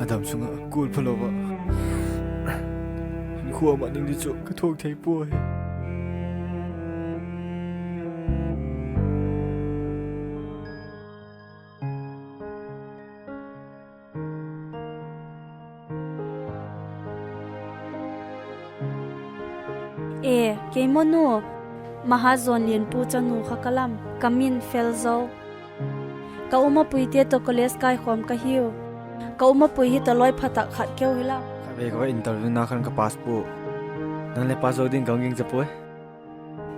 Adam sunga kul phalowa khuwa ma ning di chu ka thok thei pu he ke monu mahazon lien pu chanu khakalam kamin felzo ka uma puite to college kai khom ka hiu ka uma pui hi taloi phata khat keu hila be ka interview na khan ka passport nan le pass odin ganging japoi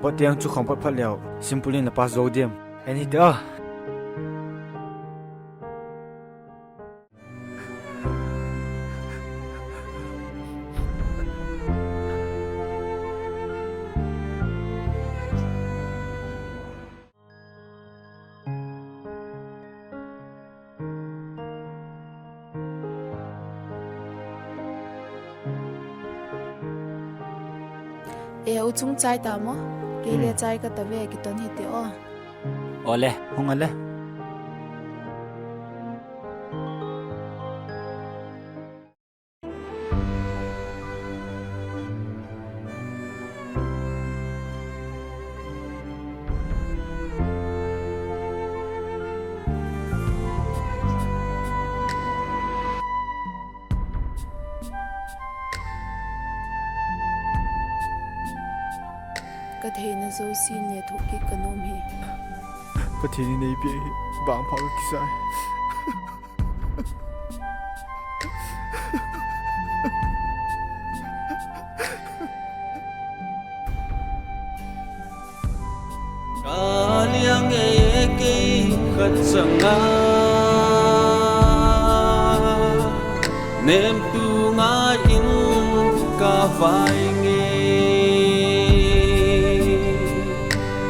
potiang chu khom pat phat leo simply na pass odiem any da u chung chai ta mo ke le chai ka ta ve ki ton hi te o ole hong ale ka theina zo sin le thuk ki kanom hi pathini nei pe bang phau ki sai Kaliang eke khat sanga nem tu nga in ka vai nge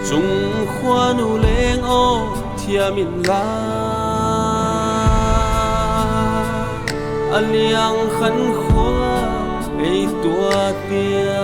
chung khoan u leng o thiamin la aliang khan khwa ei tua tia